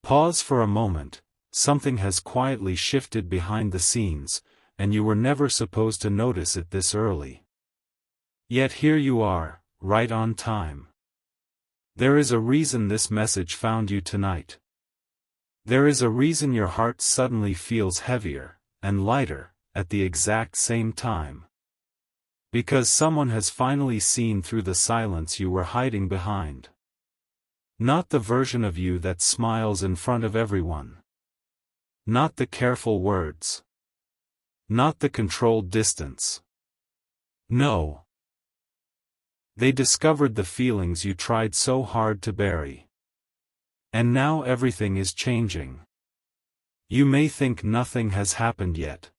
Pause for a moment. Something has quietly shifted behind the scenes, and you were never supposed to notice it this early. Yet here you are, right on time. There is a reason this message found you tonight. There is a reason your heart suddenly feels heavier and lighter at the exact same time. Because someone has finally seen through the silence you were hiding behind. Not the version of you that smiles in front of everyone. Not the careful words. Not the controlled distance. No. They discovered the feelings you tried so hard to bury. And now everything is changing. You may think nothing has happened yet.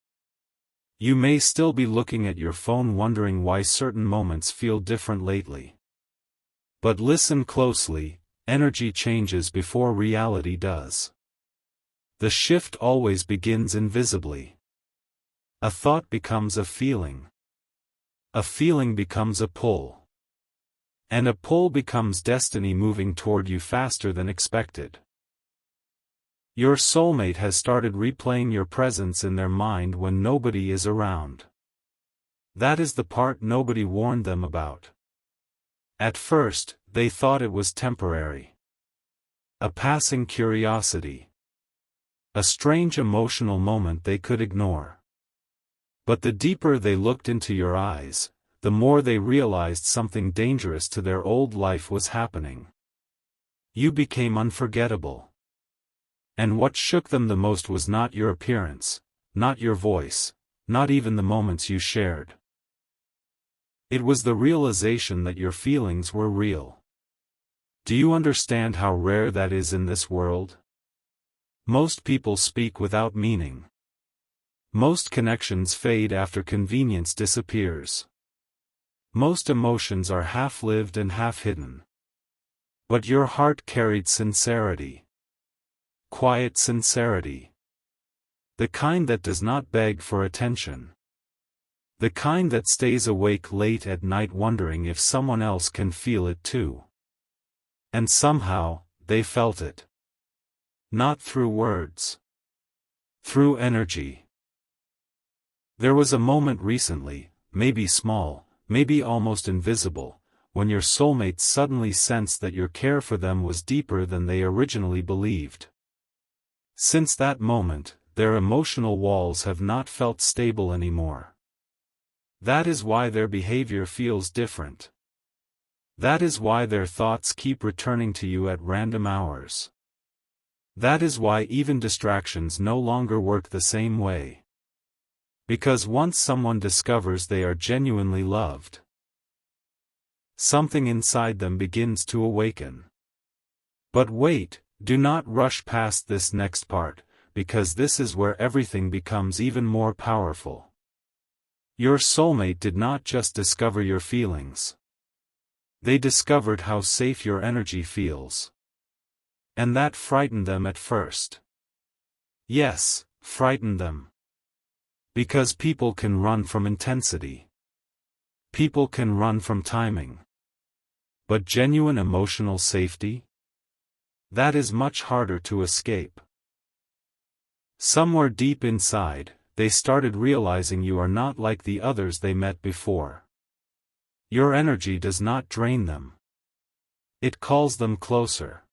You may still be looking at your phone wondering why certain moments feel different lately. But listen closely, energy changes before reality does. The shift always begins invisibly. A thought becomes a feeling. A feeling becomes a pull. And a pull becomes destiny moving toward you faster than expected. Your soulmate has started replaying your presence in their mind when nobody is around. That is the part nobody warned them about. At first, they thought it was temporary. A passing curiosity. A strange emotional moment they could ignore. But the deeper they looked into your eyes, the more they realized something dangerous to their old life was happening. You became unforgettable. And what shook them the most was not your appearance, not your voice, not even the moments you shared. It was the realization that your feelings were real. Do you understand how rare that is in this world? Most people speak without meaning. Most connections fade after convenience disappears. Most emotions are half-lived and half-hidden. But your heart carried sincerity. Quiet sincerity. The kind that does not beg for attention. The kind that stays awake late at night wondering if someone else can feel it too. And somehow, they felt it. Not through words. Through energy. There was a moment recently, maybe small, maybe almost invisible, when your soulmate suddenly sensed that your care for them was deeper than they originally believed. Since that moment, their emotional walls have not felt stable anymore. That is why their behavior feels different. That is why their thoughts keep returning to you at random hours. That is why even distractions no longer work the same way. Because once someone discovers they are genuinely loved, something inside them begins to awaken. But wait, do not rush past this next part, because this is where everything becomes even more powerful. Your soulmate did not just discover your feelings. They discovered how safe your energy feels. And that frightened them at first. Yes, frightened them. Because people can run from intensity. People can run from timing. But genuine emotional safety? That is much harder to escape. Somewhere deep inside, they started realizing you are not like the others they met before. Your energy does not drain them. It calls them closer.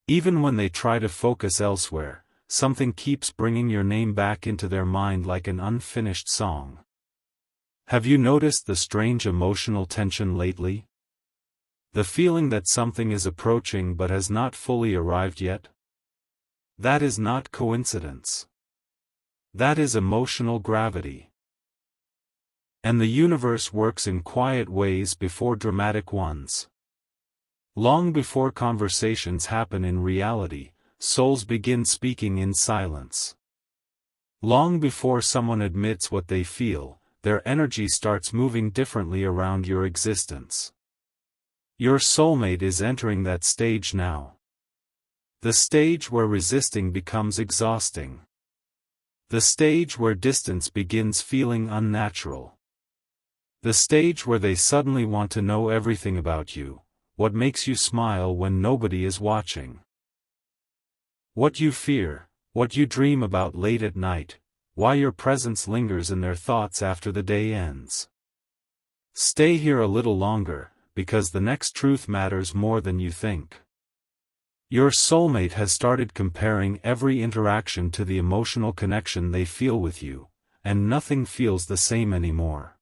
Even when they try to focus elsewhere, something keeps bringing your name back into their mind like an unfinished song. Have you noticed the strange emotional tension lately? The feeling that something is approaching but has not fully arrived yet? That is not coincidence. That is emotional gravity. And the universe works in quiet ways before dramatic ones. Long before conversations happen in reality, souls begin speaking in silence. Long before someone admits what they feel, their energy starts moving differently around your existence. Your soulmate is entering that stage now. The stage where resisting becomes exhausting. The stage where distance begins feeling unnatural. The stage where they suddenly want to know everything about you, what makes you smile when nobody is watching. What you fear, what you dream about late at night, why your presence lingers in their thoughts after the day ends. Stay here a little longer, because the next truth matters more than you think. Your soulmate has started comparing every interaction to the emotional connection they feel with you, and nothing feels the same anymore.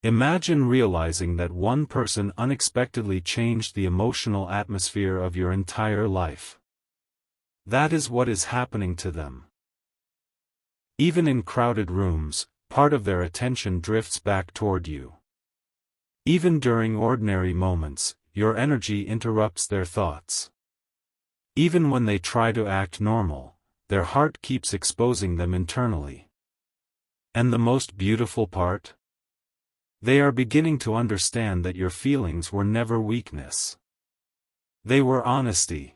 Imagine realizing that one person unexpectedly changed the emotional atmosphere of your entire life. That is what is happening to them. Even in crowded rooms, part of their attention drifts back toward you. Even during ordinary moments, your energy interrupts their thoughts. Even when they try to act normal, their heart keeps exposing them internally. And the most beautiful part? They are beginning to understand that your feelings were never weakness. They were honesty.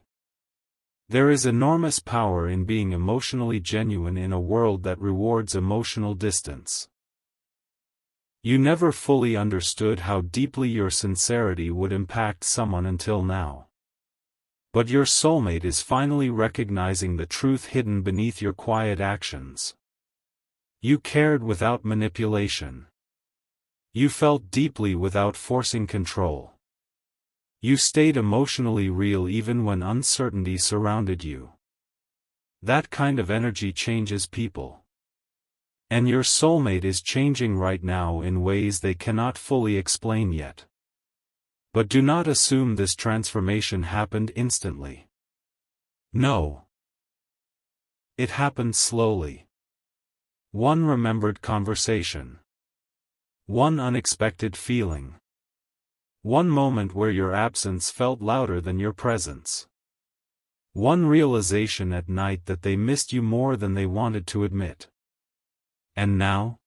There is enormous power in being emotionally genuine in a world that rewards emotional distance. You never fully understood how deeply your sincerity would impact someone until now. But your soulmate is finally recognizing the truth hidden beneath your quiet actions. You cared without manipulation. You felt deeply without forcing control. You stayed emotionally real even when uncertainty surrounded you. That kind of energy changes people. And your soulmate is changing right now in ways they cannot fully explain yet. But do not assume this transformation happened instantly. No. It happened slowly. One remembered conversation. One unexpected feeling. One moment where your absence felt louder than your presence. One realization at night that they missed you more than they wanted to admit. And now?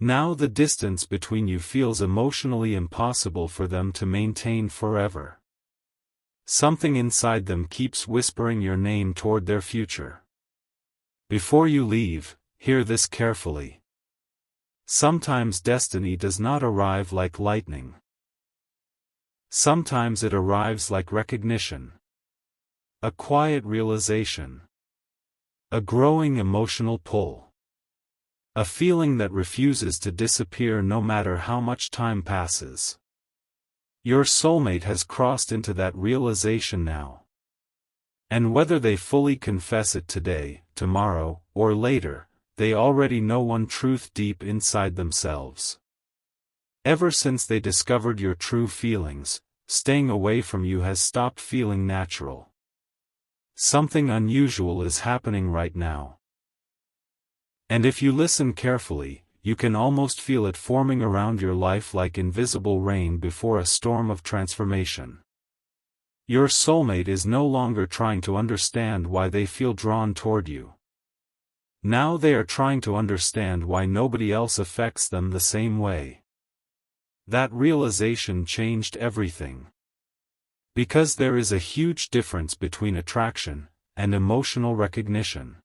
Now the distance between you feels emotionally impossible for them to maintain forever. Something inside them keeps whispering your name toward their future. Before you leave, hear this carefully. Sometimes destiny does not arrive like lightning. Sometimes it arrives like recognition. A quiet realization. A growing emotional pull. A feeling that refuses to disappear no matter how much time passes. Your soulmate has crossed into that realization now. And whether they fully confess it today, tomorrow, or later, they already know one truth deep inside themselves. Ever since they discovered your true feelings, staying away from you has stopped feeling natural. Something unusual is happening right now. And if you listen carefully, you can almost feel it forming around your life like invisible rain before a storm of transformation. Your soulmate is no longer trying to understand why they feel drawn toward you. Now they are trying to understand why nobody else affects them the same way. That realization changed everything. Because there is a huge difference between attraction and emotional recognition.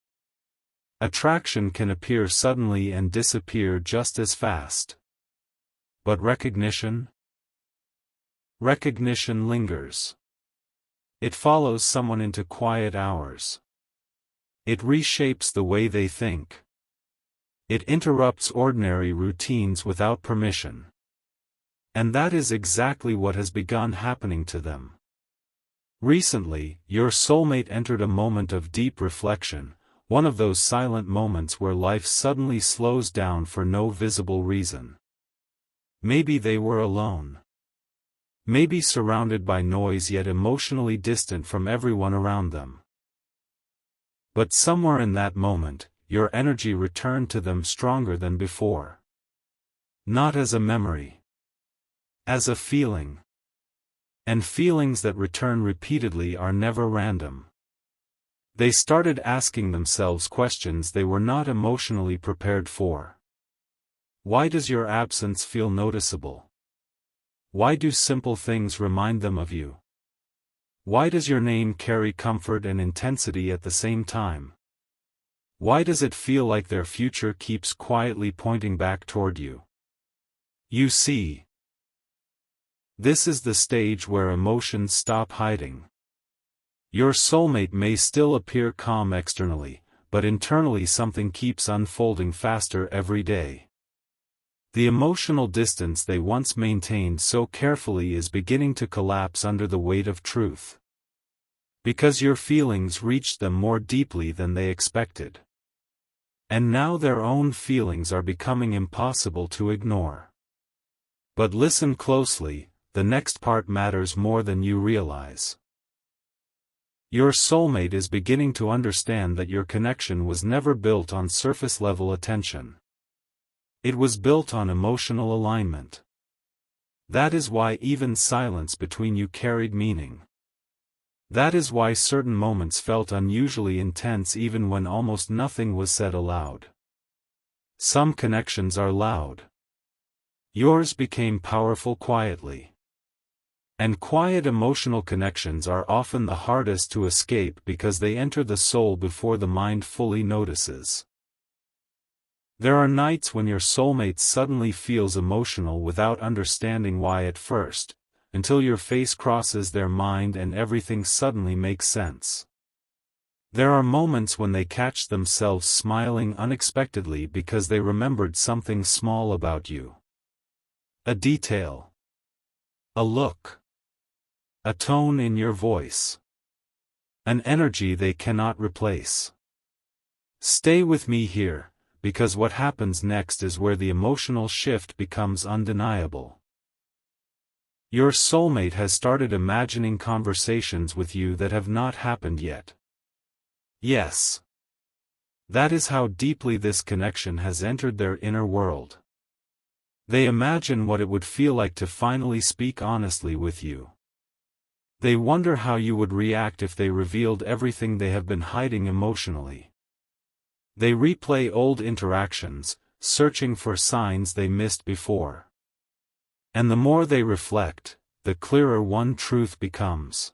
Attraction can appear suddenly and disappear just as fast. But recognition? Recognition lingers. It follows someone into quiet hours. It reshapes the way they think. It interrupts ordinary routines without permission. And that is exactly what has begun happening to them. Recently, your soulmate entered a moment of deep reflection. One of those silent moments where life suddenly slows down for no visible reason. Maybe they were alone. Maybe surrounded by noise yet emotionally distant from everyone around them. But somewhere in that moment, your energy returned to them stronger than before. Not as a memory. As a feeling. And feelings that return repeatedly are never random. They started asking themselves questions they were not emotionally prepared for. Why does your absence feel noticeable? Why do simple things remind them of you? Why does your name carry comfort and intensity at the same time? Why does it feel like their future keeps quietly pointing back toward you? You see, this is the stage where emotions stop hiding. Your soulmate may still appear calm externally, but internally something keeps unfolding faster every day. The emotional distance they once maintained so carefully is beginning to collapse under the weight of truth. Because your feelings reached them more deeply than they expected. And now their own feelings are becoming impossible to ignore. But listen closely, the next part matters more than you realize. Your soulmate is beginning to understand that your connection was never built on surface-level attention. It was built on emotional alignment. That is why even silence between you carried meaning. That is why certain moments felt unusually intense even when almost nothing was said aloud. Some connections are loud. Yours became powerful quietly. And quiet emotional connections are often the hardest to escape because they enter the soul before the mind fully notices. There are nights when your soulmate suddenly feels emotional without understanding why at first, until your face crosses their mind and everything suddenly makes sense. There are moments when they catch themselves smiling unexpectedly because they remembered something small about you. A detail. A look. A tone in your voice. An energy they cannot replace. Stay with me here, because what happens next is where the emotional shift becomes undeniable. Your soulmate has started imagining conversations with you that have not happened yet. Yes. That is how deeply this connection has entered their inner world. They imagine what it would feel like to finally speak honestly with you. They wonder how you would react if they revealed everything they have been hiding emotionally. They replay old interactions, searching for signs they missed before. And the more they reflect, the clearer one truth becomes.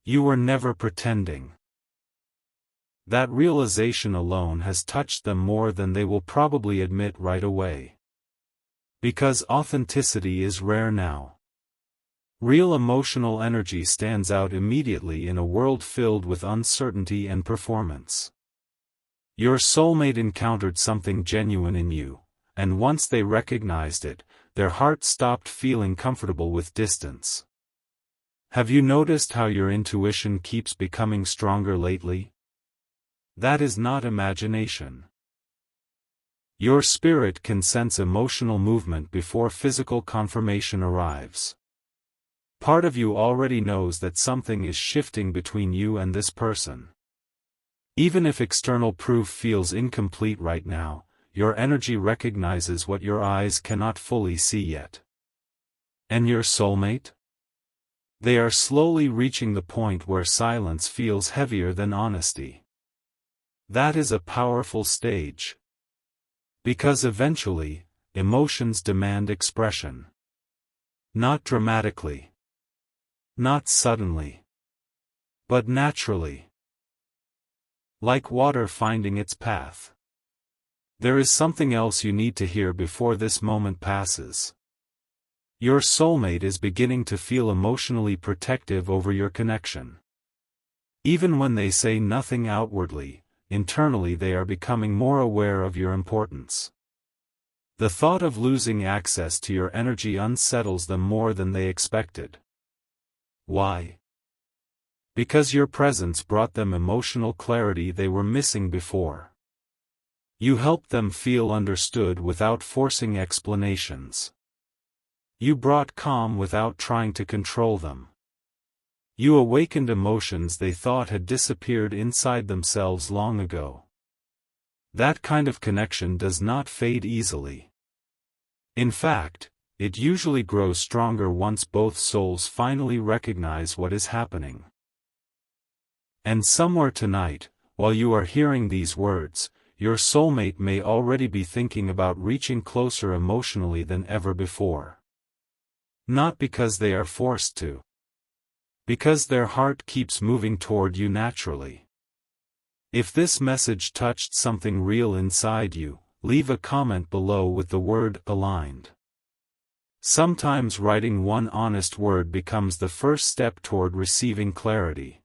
You were never pretending. That realization alone has touched them more than they will probably admit right away. Because authenticity is rare now. Real emotional energy stands out immediately in a world filled with uncertainty and performance. Your soulmate encountered something genuine in you, and once they recognized it, their heart stopped feeling comfortable with distance. Have you noticed how your intuition keeps becoming stronger lately? That is not imagination. Your spirit can sense emotional movement before physical confirmation arrives. Part of you already knows that something is shifting between you and this person. Even if external proof feels incomplete right now, your energy recognizes what your eyes cannot fully see yet. And your soulmate? They are slowly reaching the point where silence feels heavier than honesty. That is a powerful stage. Because eventually, emotions demand expression. Not dramatically. Not suddenly. But naturally. Like water finding its path. There is something else you need to hear before this moment passes. Your soulmate is beginning to feel emotionally protective over your connection. Even when they say nothing outwardly, internally they are becoming more aware of your importance. The thought of losing access to your energy unsettles them more than they expected. Why? Because your presence brought them emotional clarity they were missing before. You helped them feel understood without forcing explanations. You brought calm without trying to control them. You awakened emotions they thought had disappeared inside themselves long ago. That kind of connection does not fade easily. In fact, it usually grows stronger once both souls finally recognize what is happening. And somewhere tonight, while you are hearing these words, your soulmate may already be thinking about reaching closer emotionally than ever before. Not because they are forced to. Because their heart keeps moving toward you naturally. If this message touched something real inside you, leave a comment below with the word aligned. Sometimes writing one honest word becomes the first step toward receiving clarity.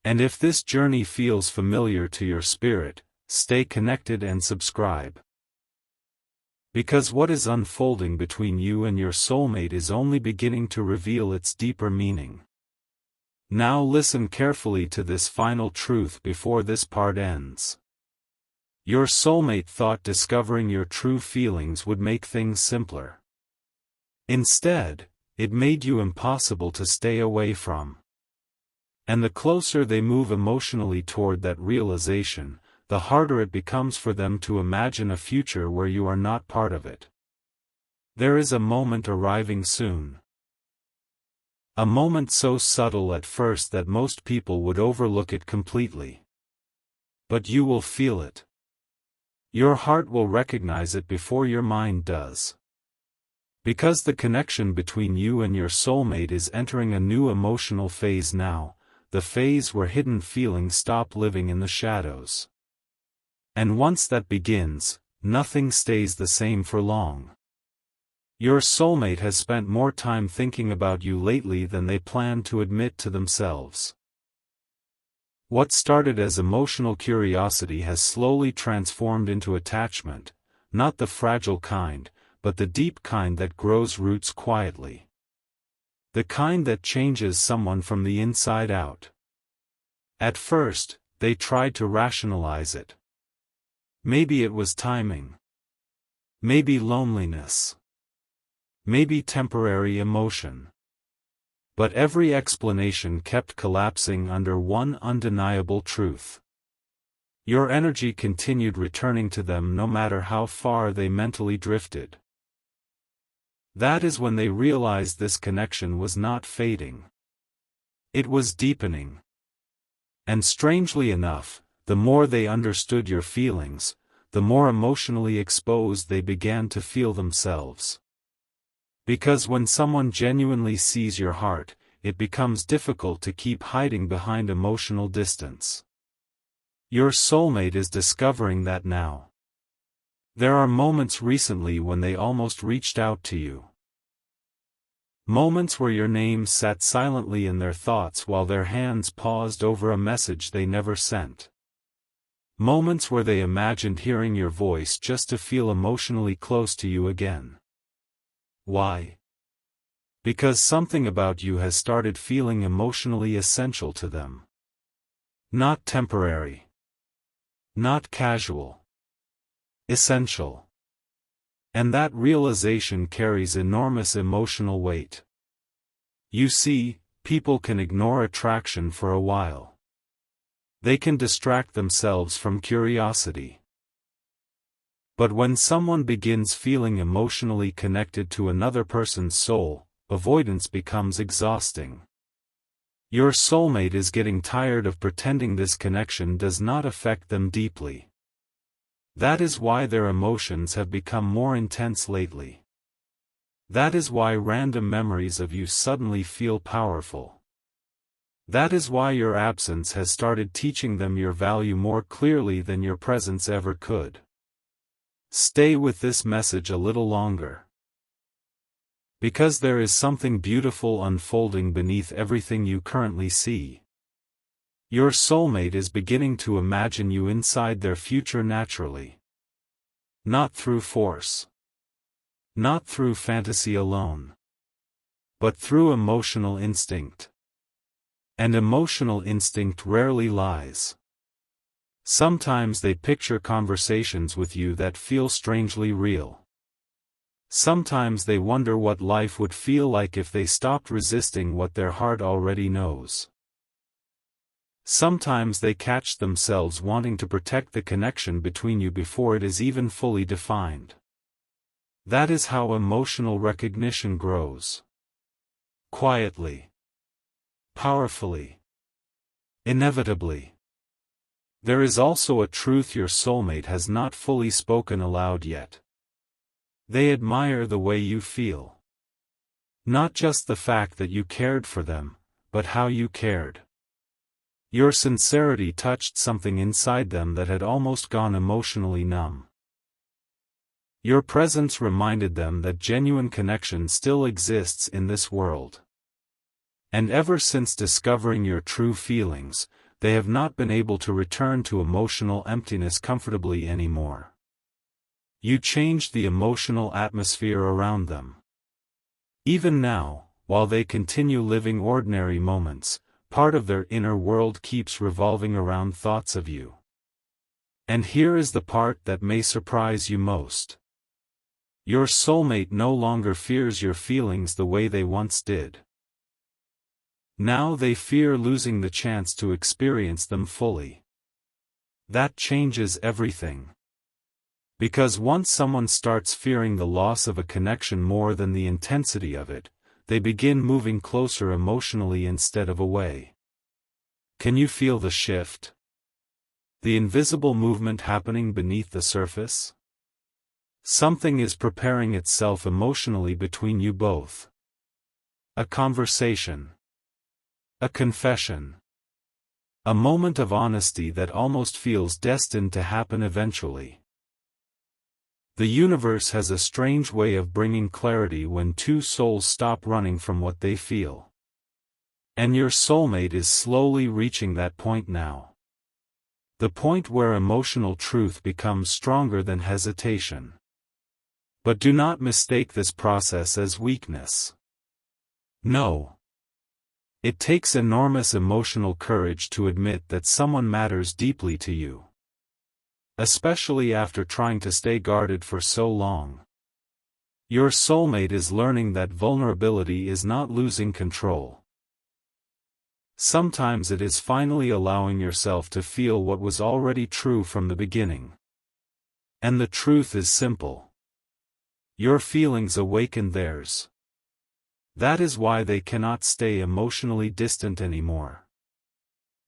And if this journey feels familiar to your spirit, stay connected and subscribe. Because what is unfolding between you and your soulmate is only beginning to reveal its deeper meaning. Now listen carefully to this final truth before this part ends. Your soulmate thought discovering your true feelings would make things simpler. Instead, it made you impossible to stay away from. And the closer they move emotionally toward that realization, the harder it becomes for them to imagine a future where you are not part of it. There is a moment arriving soon. A moment so subtle at first that most people would overlook it completely. But you will feel it. Your heart will recognize it before your mind does. Because the connection between you and your soulmate is entering a new emotional phase now, the phase where hidden feelings stop living in the shadows. And once that begins, nothing stays the same for long. Your soulmate has spent more time thinking about you lately than they plan to admit to themselves. What started as emotional curiosity has slowly transformed into attachment, not the fragile kind, but the deep kind that grows roots quietly. The kind that changes someone from the inside out. At first, they tried to rationalize it. Maybe it was timing. Maybe loneliness. Maybe temporary emotion. But every explanation kept collapsing under one undeniable truth. Your energy continued returning to them no matter how far they mentally drifted. That is when they realized this connection was not fading. It was deepening. And strangely enough, the more they understood your feelings, the more emotionally exposed they began to feel themselves. Because when someone genuinely sees your heart, it becomes difficult to keep hiding behind emotional distance. Your soulmate is discovering that now. There are moments recently when they almost reached out to you. Moments where your name sat silently in their thoughts while their hands paused over a message they never sent. Moments where they imagined hearing your voice just to feel emotionally close to you again. Why? Because something about you has started feeling emotionally essential to them. Not temporary. Not casual. Essential. And that realization carries enormous emotional weight. You see, people can ignore attraction for a while. They can distract themselves from curiosity. But when someone begins feeling emotionally connected to another person's soul, avoidance becomes exhausting. Your soulmate is getting tired of pretending this connection does not affect them deeply. That is why their emotions have become more intense lately. That is why random memories of you suddenly feel powerful. That is why your absence has started teaching them your value more clearly than your presence ever could. Stay with this message a little longer. Because there is something beautiful unfolding beneath everything you currently see. Your soulmate is beginning to imagine you inside their future naturally. Not through force. Not through fantasy alone. But through emotional instinct. And emotional instinct rarely lies. Sometimes they picture conversations with you that feel strangely real. Sometimes they wonder what life would feel like if they stopped resisting what their heart already knows. Sometimes they catch themselves wanting to protect the connection between you before it is even fully defined. That is how emotional recognition grows. Quietly. Powerfully. Inevitably. There is also a truth your soulmate has not fully spoken aloud yet. They admire the way you feel. Not just the fact that you cared for them, but how you cared. Your sincerity touched something inside them that had almost gone emotionally numb. Your presence reminded them that genuine connection still exists in this world. And ever since discovering your true feelings, they have not been able to return to emotional emptiness comfortably anymore. You changed the emotional atmosphere around them. Even now, while they continue living ordinary moments, part of their inner world keeps revolving around thoughts of you. And here is the part that may surprise you most. Your soulmate no longer fears your feelings the way they once did. Now they fear losing the chance to experience them fully. That changes everything. Because once someone starts fearing the loss of a connection more than the intensity of it, they begin moving closer emotionally instead of away. Can you feel the shift? The invisible movement happening beneath the surface? Something is preparing itself emotionally between you both. A conversation. A confession. A moment of honesty that almost feels destined to happen eventually. The universe has a strange way of bringing clarity when two souls stop running from what they feel. And your soulmate is slowly reaching that point now. The point where emotional truth becomes stronger than hesitation. But do not mistake this process as weakness. No. It takes enormous emotional courage to admit that someone matters deeply to you. Especially after trying to stay guarded for so long. Your soulmate is learning that vulnerability is not losing control. Sometimes it is finally allowing yourself to feel what was already true from the beginning. And the truth is simple. Your feelings awaken theirs. That is why they cannot stay emotionally distant anymore.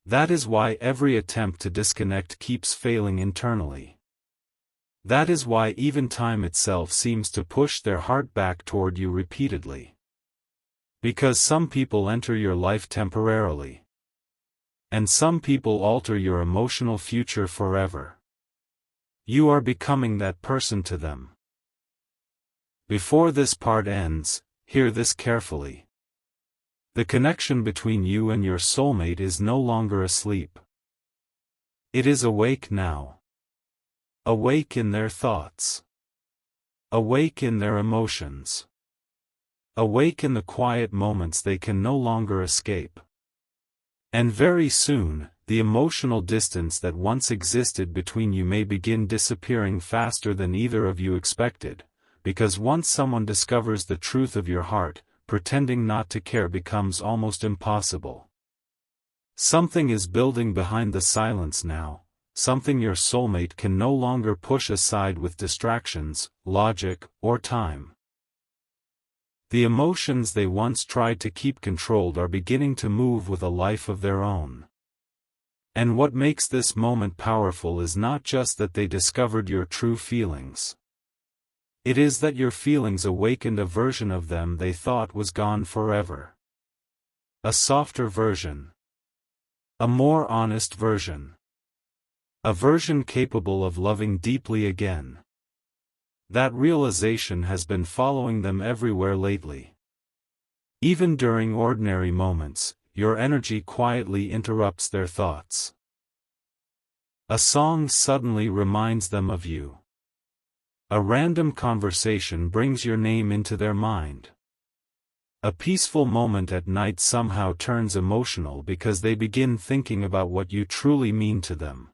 That is why every attempt to disconnect keeps failing internally. That is why even time itself seems to push their heart back toward you repeatedly. Because some people enter your life temporarily. And some people alter your emotional future forever. You are becoming that person to them. Before this part ends, hear this carefully. The connection between you and your soulmate is no longer asleep. It is awake now. Awake in their thoughts. Awake in their emotions. Awake in the quiet moments they can no longer escape. And very soon, the emotional distance that once existed between you may begin disappearing faster than either of you expected. Because once someone discovers the truth of your heart, pretending not to care becomes almost impossible. Something is building behind the silence now, something your soulmate can no longer push aside with distractions, logic, or time. The emotions they once tried to keep controlled are beginning to move with a life of their own. And what makes this moment powerful is not just that they discovered your true feelings. It is that your feelings awakened a version of them they thought was gone forever. A softer version. A more honest version. A version capable of loving deeply again. That realization has been following them everywhere lately. Even during ordinary moments, your energy quietly interrupts their thoughts. A song suddenly reminds them of you. A random conversation brings your name into their mind. A peaceful moment at night somehow turns emotional because they begin thinking about what you truly mean to them.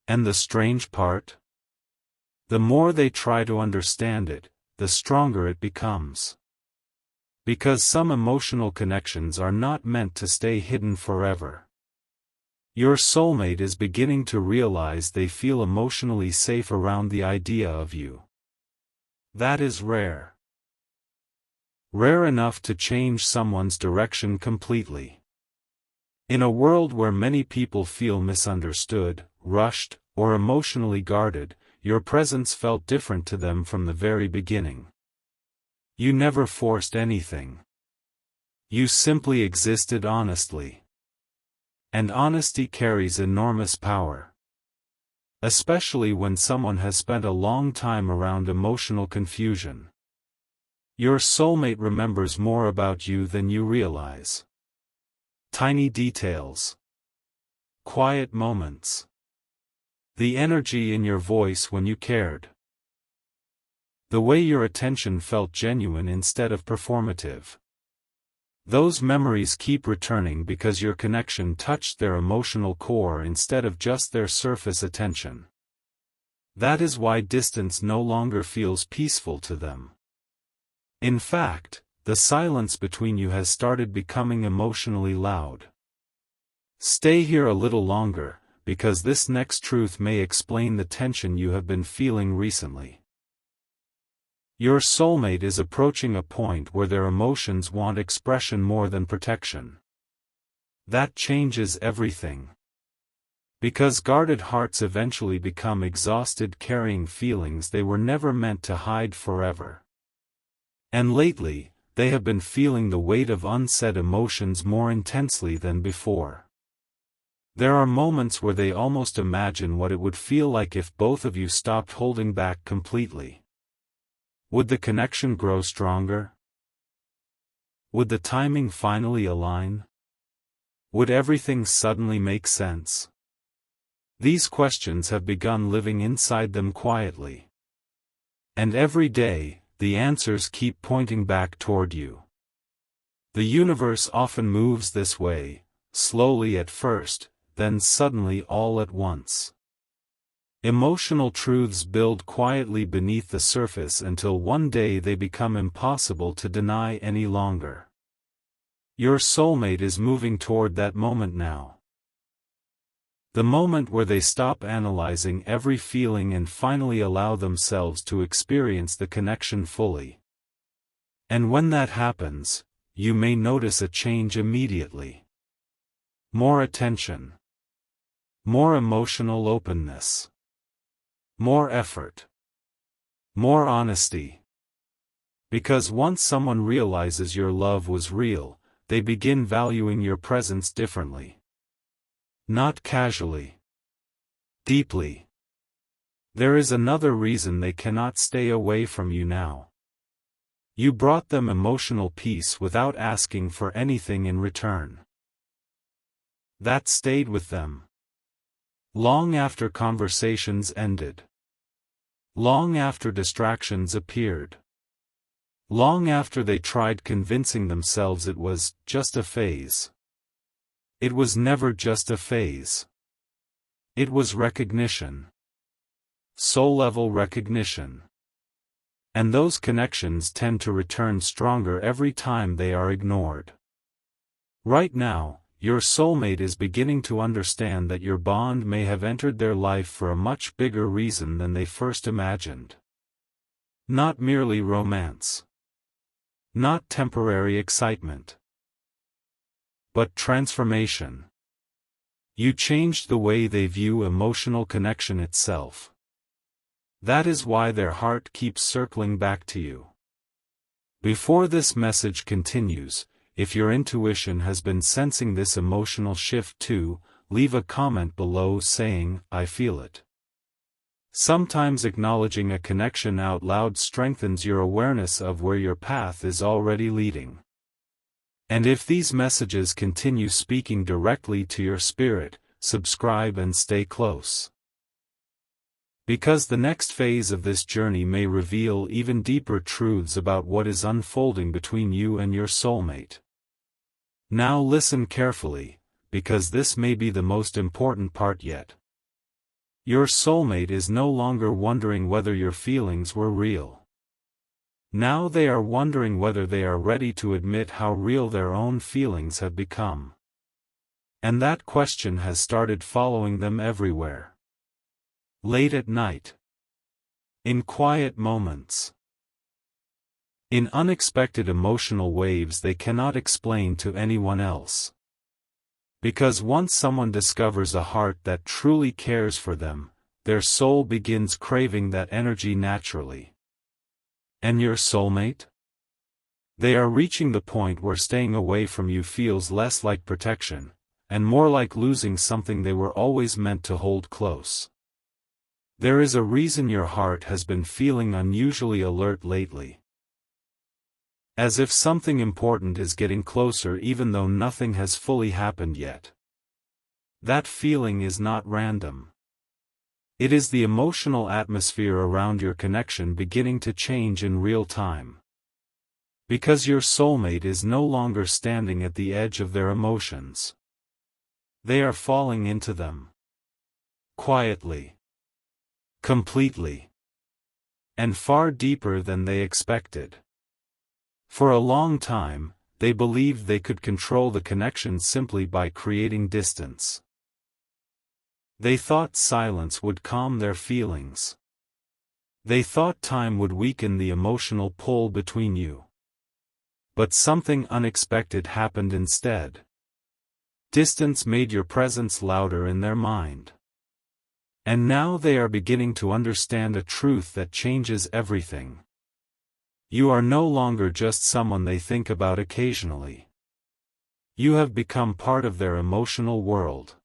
And the strange part? The more they try to understand it, the stronger it becomes. Because some emotional connections are not meant to stay hidden forever. Your soulmate is beginning to realize they feel emotionally safe around the idea of you. That is rare. Rare enough to change someone's direction completely. In a world where many people feel misunderstood, rushed, or emotionally guarded, your presence felt different to them from the very beginning. You never forced anything. You simply existed honestly. And honesty carries enormous power. Especially when someone has spent a long time around emotional confusion. Your soulmate remembers more about you than you realize. Tiny details. Quiet moments. The energy in your voice when you cared. The way your attention felt genuine instead of performative. Those memories keep returning because your connection touched their emotional core instead of just their surface attention. That is why distance no longer feels peaceful to them. In fact, the silence between you has started becoming emotionally loud. Stay here a little longer, because this next truth may explain the tension you have been feeling recently. Your soulmate is approaching a point where their emotions want expression more than protection. That changes everything. Because guarded hearts eventually become exhausted carrying feelings they were never meant to hide forever. And lately, they have been feeling the weight of unsaid emotions more intensely than before. There are moments where they almost imagine what it would feel like if both of you stopped holding back completely. Would the connection grow stronger? Would the timing finally align? Would everything suddenly make sense? These questions have begun living inside them quietly. And every day, the answers keep pointing back toward you. The universe often moves this way, slowly at first, then suddenly all at once. Emotional truths build quietly beneath the surface until one day they become impossible to deny any longer. Your soulmate is moving toward that moment now. The moment where they stop analyzing every feeling and finally allow themselves to experience the connection fully. And when that happens, you may notice a change immediately. More attention. More emotional openness. More effort. More honesty. Because once someone realizes your love was real, they begin valuing your presence differently. Not casually. Deeply. There is another reason they cannot stay away from you now. You brought them emotional peace without asking for anything in return. That stayed with them. Long after conversations ended. Long after distractions appeared. Long after they tried convincing themselves it was just a phase. It was never just a phase. It was recognition. Soul-level recognition. And those connections tend to return stronger every time they are ignored. Right now, your soulmate is beginning to understand that your bond may have entered their life for a much bigger reason than they first imagined. Not merely romance. Not temporary excitement. But transformation. You changed the way they view emotional connection itself. That is why their heart keeps circling back to you. Before this message continues, if your intuition has been sensing this emotional shift too, leave a comment below saying, "I feel it." Sometimes acknowledging a connection out loud strengthens your awareness of where your path is already leading. And if these messages continue speaking directly to your spirit, subscribe and stay close. Because the next phase of this journey may reveal even deeper truths about what is unfolding between you and your soulmate. Now listen carefully, because this may be the most important part yet. Your soulmate is no longer wondering whether your feelings were real. Now they are wondering whether they are ready to admit how real their own feelings have become. And that question has started following them everywhere. Late at night. In quiet moments. In unexpected emotional waves they cannot explain to anyone else. Because once someone discovers a heart that truly cares for them, their soul begins craving that energy naturally. And your soulmate? They are reaching the point where staying away from you feels less like protection, and more like losing something they were always meant to hold close. There is a reason your heart has been feeling unusually alert lately. As if something important is getting closer even though nothing has fully happened yet. That feeling is not random. It is the emotional atmosphere around your connection beginning to change in real time. Because your soulmate is no longer standing at the edge of their emotions. They are falling into them. Quietly. Completely. And far deeper than they expected. For a long time, they believed they could control the connection simply by creating distance. They thought silence would calm their feelings. They thought time would weaken the emotional pull between you. But something unexpected happened instead. Distance made your presence louder in their mind. And now they are beginning to understand a truth that changes everything. You are no longer just someone they think about occasionally. You have become part of their emotional world.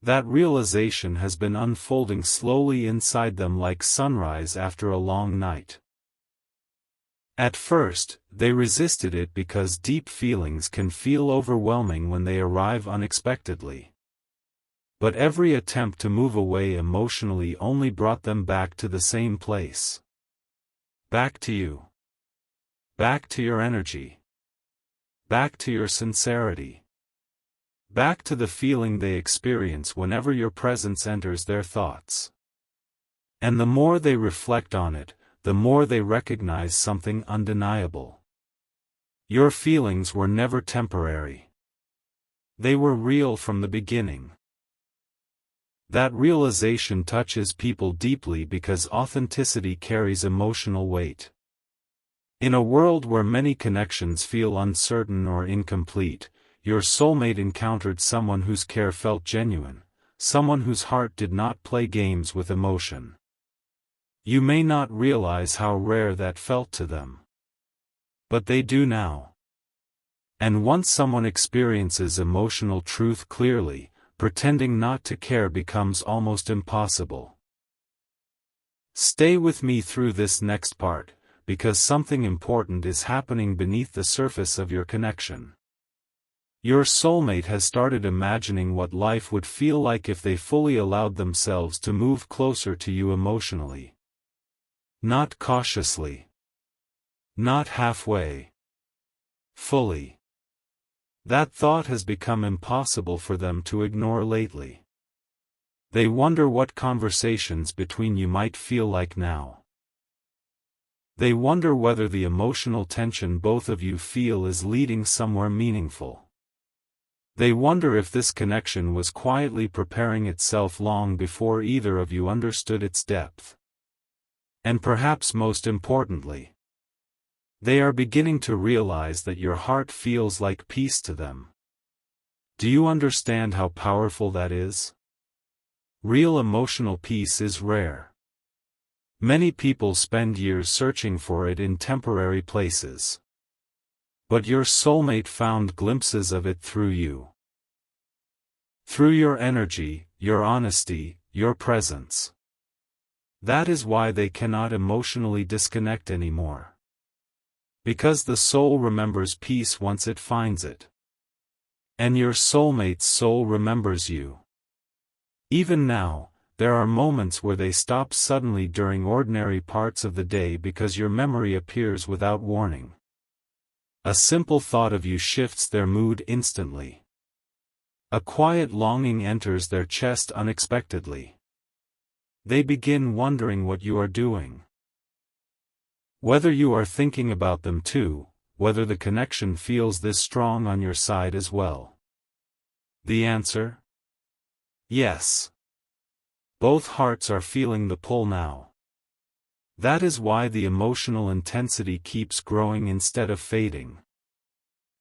That realization has been unfolding slowly inside them like sunrise after a long night. At first, they resisted it because deep feelings can feel overwhelming when they arrive unexpectedly. But every attempt to move away emotionally only brought them back to the same place. Back to you. Back to your energy. Back to your sincerity. Back to the feeling they experience whenever your presence enters their thoughts. And the more they reflect on it, the more they recognize something undeniable. Your feelings were never temporary. They were real from the beginning. That realization touches people deeply because authenticity carries emotional weight. In a world where many connections feel uncertain or incomplete, your soulmate encountered someone whose care felt genuine, someone whose heart did not play games with emotion. You may not realize how rare that felt to them. But they do now. And once someone experiences emotional truth clearly, pretending not to care becomes almost impossible. Stay with me through this next part, because something important is happening beneath the surface of your connection. Your soulmate has started imagining what life would feel like if they fully allowed themselves to move closer to you emotionally. Not cautiously. Not halfway. Fully. That thought has become impossible for them to ignore lately. They wonder what conversations between you might feel like now. They wonder whether the emotional tension both of you feel is leading somewhere meaningful. They wonder if this connection was quietly preparing itself long before either of you understood its depth. And perhaps most importantly, they are beginning to realize that your heart feels like peace to them. Do you understand how powerful that is? Real emotional peace is rare. Many people spend years searching for it in temporary places. But your soulmate found glimpses of it through you. Through your energy, your honesty, your presence. That is why they cannot emotionally disconnect anymore. Because the soul remembers peace once it finds it. And your soulmate's soul remembers you. Even now, there are moments where they stop suddenly during ordinary parts of the day because your memory appears without warning. A simple thought of you shifts their mood instantly. A quiet longing enters their chest unexpectedly. They begin wondering what you are doing. Whether you are thinking about them too, whether the connection feels this strong on your side as well. The answer? Yes. Both hearts are feeling the pull now. That is why the emotional intensity keeps growing instead of fading.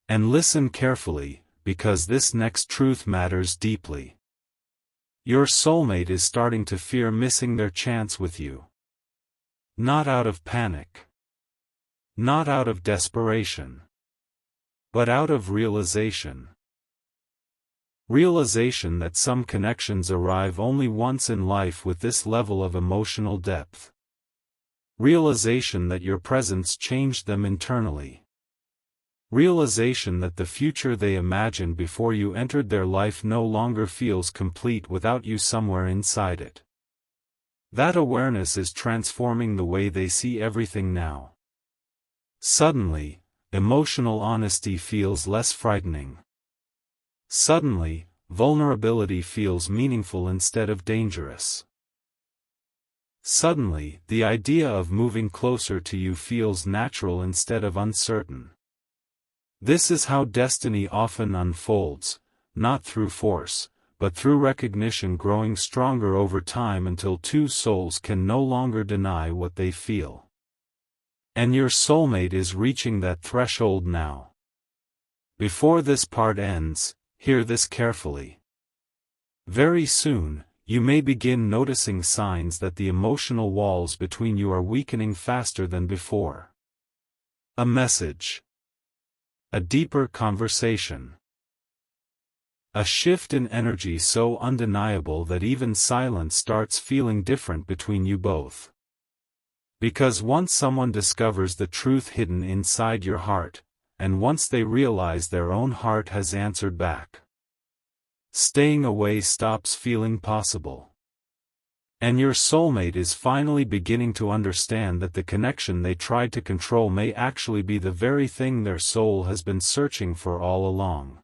And listen carefully, because this next truth matters deeply. Your soulmate is starting to fear missing their chance with you. Not out of panic. Not out of desperation. But out of realization. Realization that some connections arrive only once in life with this level of emotional depth. Realization that your presence changed them internally. Realization that the future they imagined before you entered their life no longer feels complete without you somewhere inside it. That awareness is transforming the way they see everything now. Suddenly, emotional honesty feels less frightening. Suddenly, vulnerability feels meaningful instead of dangerous. Suddenly, the idea of moving closer to you feels natural instead of uncertain. This is how destiny often unfolds, not through force, but through recognition growing stronger over time until two souls can no longer deny what they feel. And your soulmate is reaching that threshold now. Before this part ends, hear this carefully. Very soon, you may begin noticing signs that the emotional walls between you are weakening faster than before. A message. A deeper conversation. A shift in energy so undeniable that even silence starts feeling different between you both. Because once someone discovers the truth hidden inside your heart, and once they realize their own heart has answered back, staying away stops feeling possible. And your soulmate is finally beginning to understand that the connection they tried to control may actually be the very thing their soul has been searching for all along.